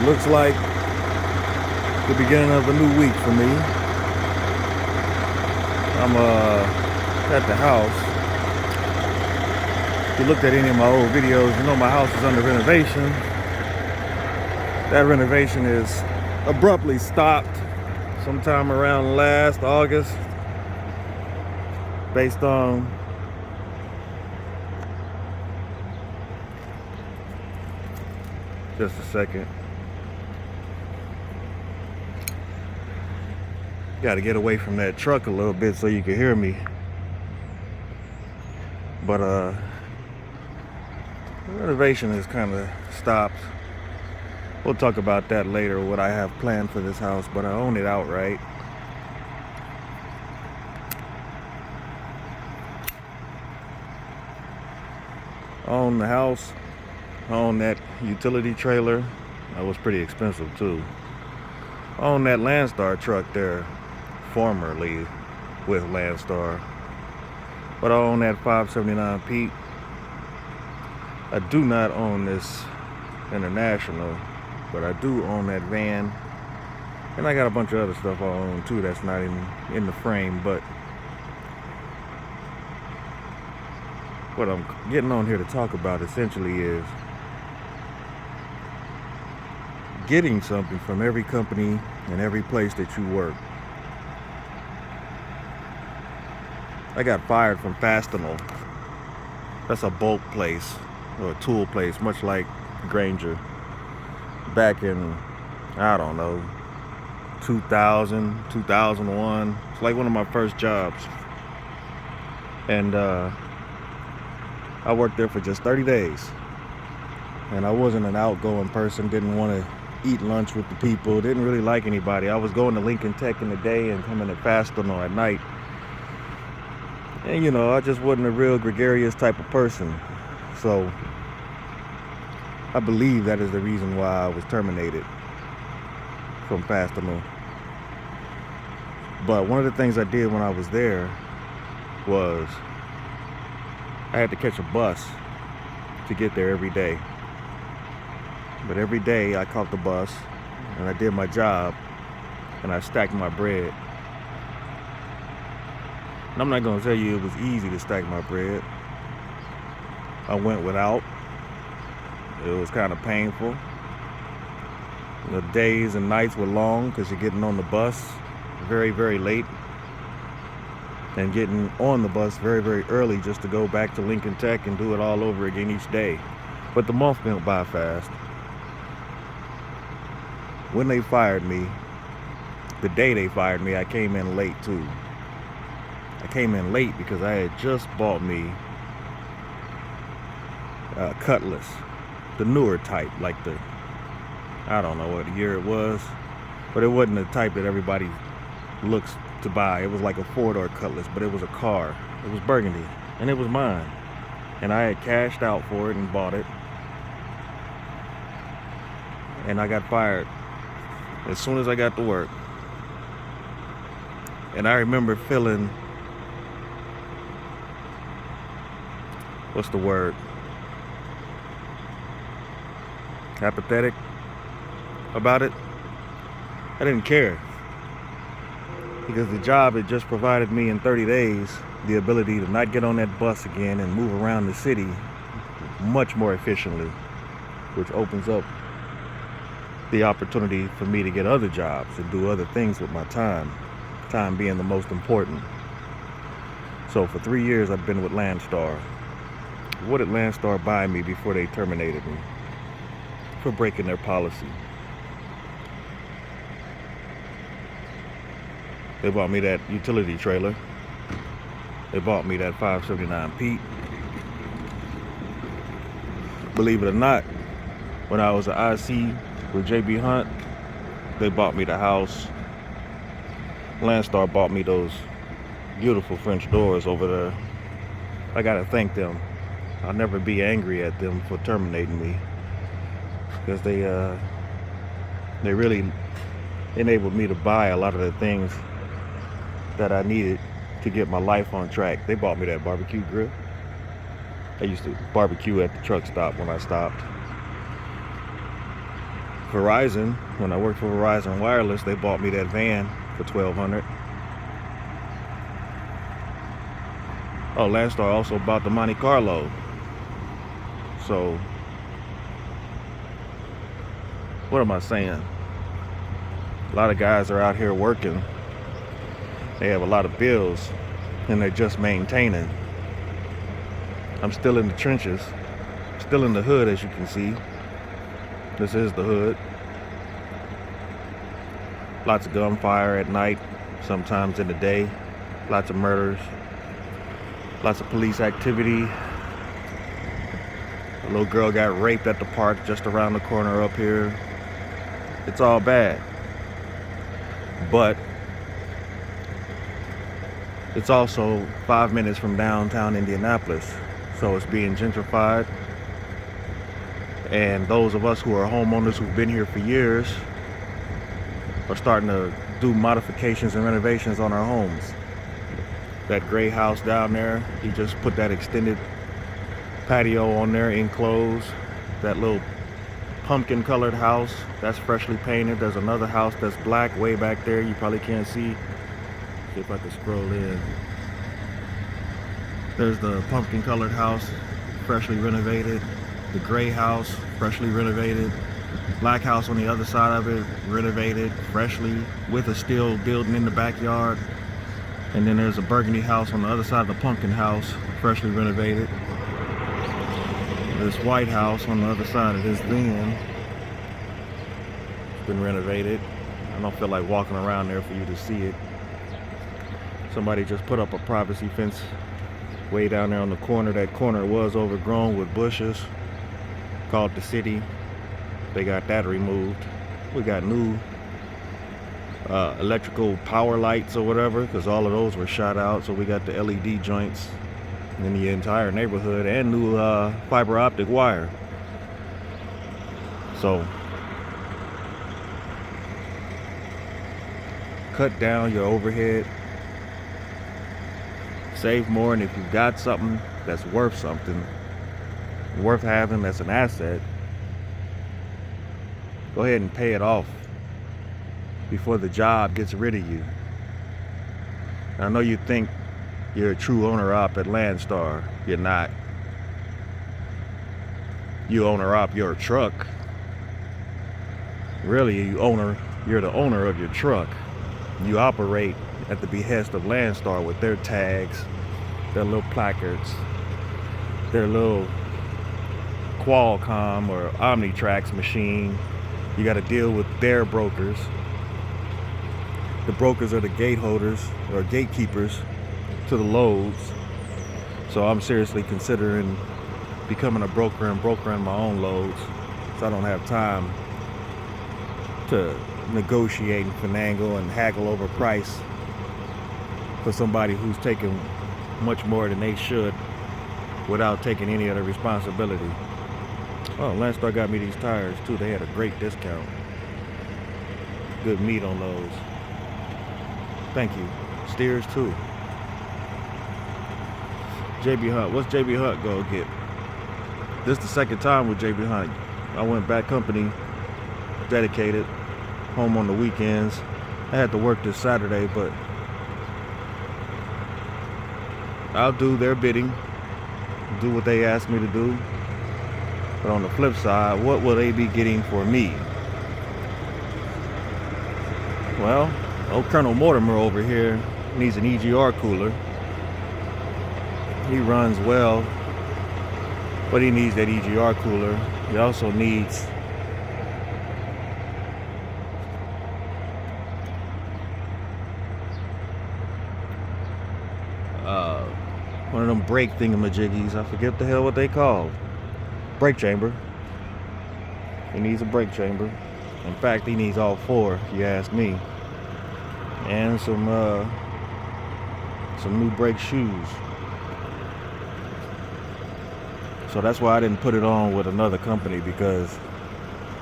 Looks like the beginning of a new week for me. I'm at the house. If you looked at any of my old videos, you know my house is under renovation. That renovation is abruptly stopped sometime around last August based on just a second. Got to get away from that truck a little bit so you can hear me. But the renovation is kind of stopped. We'll talk about that later, what I have planned for this house, but I own it outright. I own the house. I own that utility trailer. That was pretty expensive too. I own that Landstar truck there, formerly with Landstar. But I own that 579 Pete. I do not own this International, but I do own that van. And I got a bunch of other stuff I own too that's not in the frame, but what I'm getting on here to talk about essentially is getting something from every company and every place that you work. I got fired from Fastenal. That's a bulk place or a tool place, much like Granger. Back in, I don't know, 2000, 2001. It's like one of my first jobs. And I worked there for just 30 days. And I wasn't an outgoing person, didn't want to eat lunch with the people, didn't really like anybody. I was going to Lincoln Tech in the day and coming to Fastenal at night. And you know, I just wasn't a real gregarious type of person. So I believe that is the reason why I was terminated from Fastenal. But one of the things I did when I was there was I had to catch a bus to get there every day. But every day I caught the bus and I did my job and I stacked my bread. And I'm not going to tell you it was easy to stack my bread. I went without. It was kind of painful. The days and nights were long because you're getting on the bus very, very late and getting on the bus very, very early just to go back to Lincoln Tech and do it all over again each day. But the month went by fast. When they fired me, the day they fired me, I came in late too. I came in late because I had just bought me a Cutlass, the newer type, like the, I don't know what year it was, but it wasn't the type that everybody looks to buy. It was like a four-door Cutlass, but it was a car. It was burgundy, and it was mine. And I had cashed out for it and bought it. And I got fired as soon as I got to work. And I remember feeling, what's the word? Apathetic about it. I didn't care. Because the job had just provided me in 30 days the ability to not get on that bus again and move around the city much more efficiently, which opens up the opportunity for me to get other jobs and do other things with my time being the most important. So for 3 years I've been with Landstar. What did Landstar buy me before they terminated me? For breaking their policy. They bought me that utility trailer. They bought me that 579 Pete. Believe it or not, when I was an IC with JB Hunt, they bought me the house. Landstar bought me those beautiful French doors over there. I gotta thank them. I'll never be angry at them for terminating me, because they really enabled me to buy a lot of the things that I needed to get my life on track. They bought me that barbecue grill. I used to barbecue at the truck stop when I stopped. Verizon, when I worked for Verizon Wireless, they bought me that van for $1,200. Oh, Landstar also bought the Monte Carlo. So, what am I saying? A lot of guys are out here working. They have a lot of bills, and they're just maintaining. I'm still in the trenches, still in the hood, as you can see. This is the hood. Lots of gunfire at night, sometimes in the day. Lots of murders. Lots of police activity. A little girl got raped at the park just around the corner up here. It's all bad. But it's also 5 minutes from downtown Indianapolis. So it's being gentrified. And those of us who are homeowners who've been here for years are starting to do modifications and renovations on our homes. That gray house down there, he just put that extended patio on there, enclosed. That little pumpkin colored house, that's freshly painted. There's another house that's black way back there, you probably can't see. See if I can scroll in. There's the pumpkin colored house, freshly renovated. The gray house, freshly renovated. Black house on the other side of it, renovated freshly with a steel building in the backyard. And then there's a burgundy house on the other side of the pumpkin house, freshly renovated. This white house on the other side of this van, it's been renovated. I don't feel like walking around there for you to see it. Somebody just put up a privacy fence way down there on the corner. That corner was overgrown with bushes, called the city. They got that removed. We got new electrical power lights or whatever, because all of those were shot out. So we got the LED joints in the entire neighborhood and new fiber optic wire. So cut down your overhead, save more, and if you've got something that's worth something, worth having, that's an asset, go ahead and pay it off before the job gets rid of you. I know you think you're a true owner-op at Landstar. You're not. You owner-op your truck. Really, you're the owner of your truck. You operate at the behest of Landstar with their tags, their little placards, their little Qualcomm or Omnitrax machine. You got to deal with their brokers. The brokers are the gate holders or gatekeepers to the loads. So I'm seriously considering becoming a broker and brokering my own loads. So I don't have time to negotiate and finagle and haggle over price for somebody who's taking much more than they should without taking any of the responsibility. Oh, Landstar got me these tires too. They had a great discount. Good meat on those. Thank you. Steers too. JB Hunt. What's JB Hunt go get? This is the second time with JB Hunt. I went back company, dedicated, home on the weekends. I had to work this Saturday, but I'll do their bidding, do what they ask me to do. But on the flip side, what will they be getting for me? Well, old Colonel Mortimer over here needs an EGR cooler. He runs well, but he needs that EGR cooler. He also needs one of them brake thingamajiggies. I forget the hell what they call. Brake chamber. He needs a brake chamber. In fact, he needs all four, if you ask me. And some new brake shoes. So that's why I didn't put it on with another company, because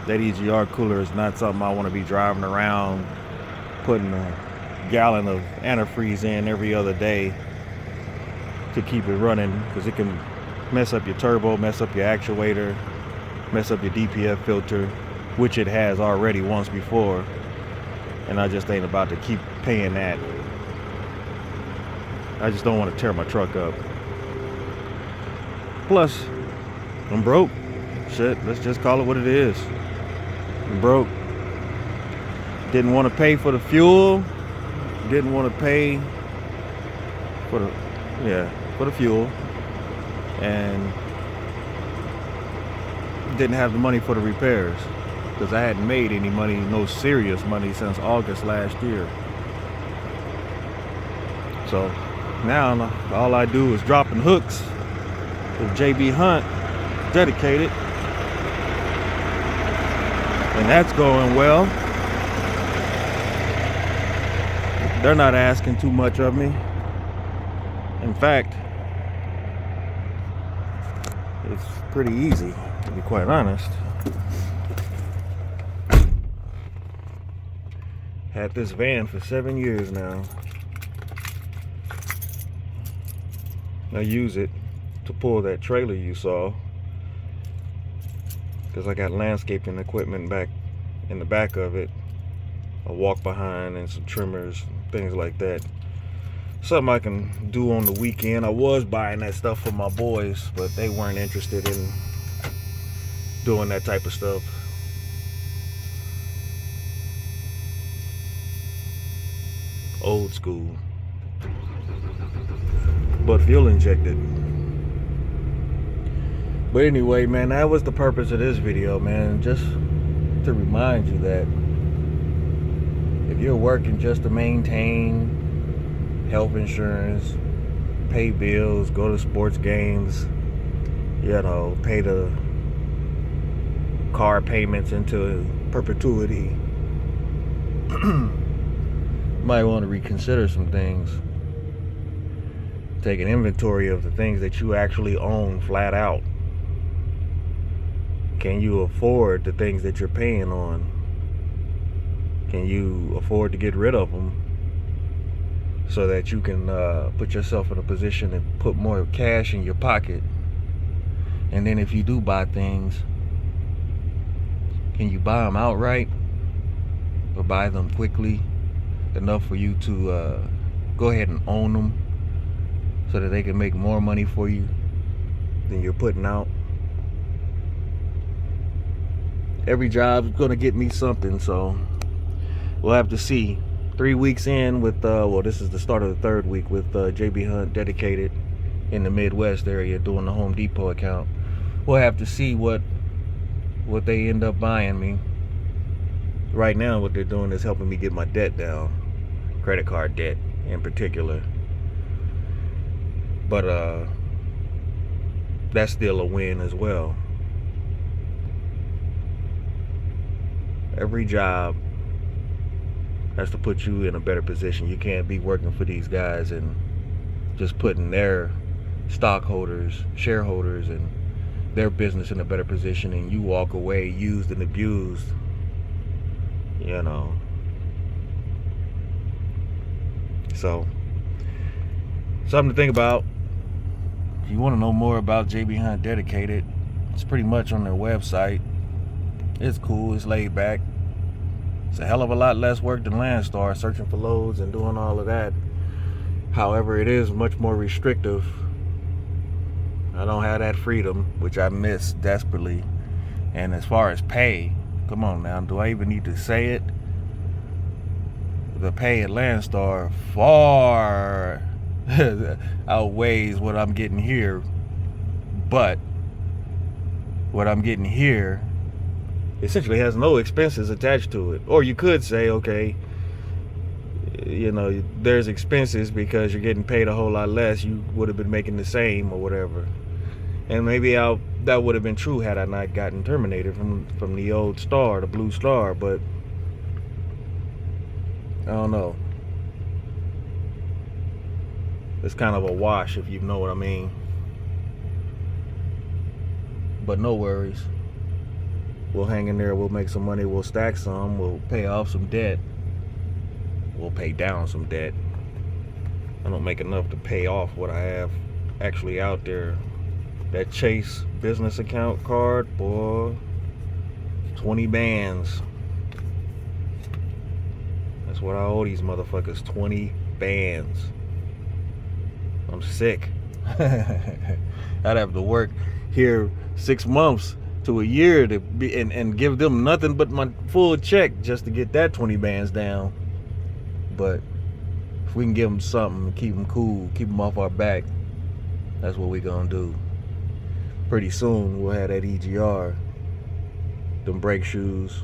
that EGR cooler is not something I want to be driving around putting a gallon of antifreeze in every other day to keep it running, because it can mess up your turbo, mess up your actuator, mess up your DPF filter. which it has already once before, and I just ain't about to keep paying that. I just don't want to tear my truck up. Plus, I'm broke. Shit, let's just call it what it is. I'm broke. Didn't want to pay for the fuel. Didn't want to pay for the fuel. And didn't have the money for the repairs. Because I hadn't made any money, no serious money, since August last year. So now all I do is dropping hooks with JB Hunt Dedicated, and that's going well. They're not asking too much of me. In fact, it's pretty easy, to be quite honest. Had this van for 7 years now. I use it to pull that trailer you saw, because I got landscaping equipment back in the back of it, a walk behind and some trimmers, things like that. Something I can do on the weekend. I was buying that stuff for my boys, but they weren't interested in doing that type of stuff. Old school, but fuel injected. But anyway, man, that was the purpose of this video, man. Just to remind you that if you're working just to maintain health insurance, pay bills, go to sports games, pay the car payments into perpetuity, might want to reconsider some things. Take an inventory of the things that you actually own flat out. Can you afford the things that you're paying on? Can you afford to get rid of them so that you can put yourself in a position to put more cash in your pocket? And then if you do buy things, can you buy them outright or buy them quickly enough for you to go ahead and own them so that they can make more money for you than you're putting out? Every job's gonna get me something, so we'll have to see. 3 weeks in with this is the start of the third week with JB Hunt Dedicated in the Midwest area doing the Home Depot account. We'll have to see what they end up buying me. Right now what they're doing is helping me get my debt down, credit card debt in particular. But that's still a win as well. Every job has to put you in a better position. You can't be working for these guys and just putting their stockholders, shareholders, and their business in a better position, and you walk away used and abused. So, something to think about. If you want to know more about JB Hunt Dedicated, it's pretty much on their website. It's cool, it's laid back. It's a hell of a lot less work than Landstar, searching for loads and doing all of that. However, it is much more restrictive. I don't have that freedom, which I miss desperately. And as far as pay, come on now, do I even need to say it? The pay at Landstar far outweighs what I'm getting here. But what I'm getting here essentially has no expenses attached to it. Or you could say, okay, there's expenses because you're getting paid a whole lot less. You would have been making the same or whatever. And maybe that would have been true had I not gotten terminated from the old Star, the Blue Star. But I don't know. It's kind of a wash, if you know what I mean. But no worries. We'll hang in there, we'll make some money, we'll stack some, we'll pay off some debt. We'll pay down some debt. I don't make enough to pay off what I have actually out there. That Chase business account card, boy, 20 bands. That's what I owe these motherfuckers. 20 bands. I'm sick. I'd have to work here 6 months to a year to be and give them nothing but my full check just to get that 20 bands down. But if we can give them something, keep them cool, keep them off our back, that's what we gonna do. Pretty soon we'll have that EGR, them brake shoes,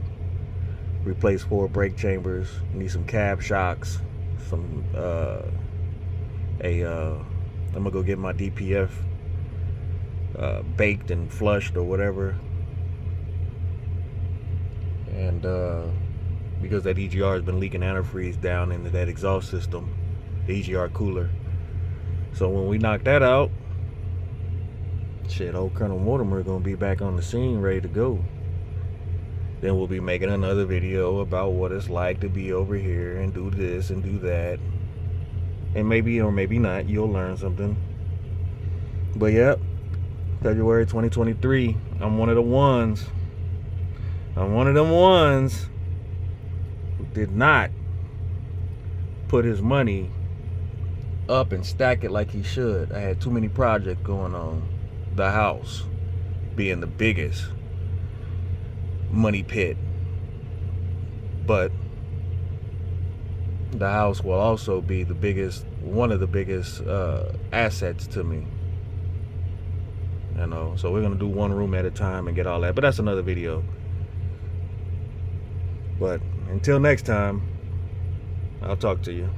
replace 4 brake chambers, need some cab shocks, some I'm gonna go get my DPF baked and flushed or whatever, and because that EGR has been leaking antifreeze down into that exhaust system, the EGR cooler. So when we knock that out, shit, old Colonel Mortimer gonna be back on the scene, ready to go. Then we'll be making another video about what it's like to be over here and do this and do that. And maybe or maybe not, you'll learn something. But yep, February 2023, I'm one of the ones. I'm one of them ones who did not put his money up and stack it like he should. I had too many projects going on. The house being the biggest money pit. But the house will also be the biggest, one of the biggest assets to me. You know, so we're gonna do one room at a time and get all that. But that's another video. But until next time, I'll talk to you.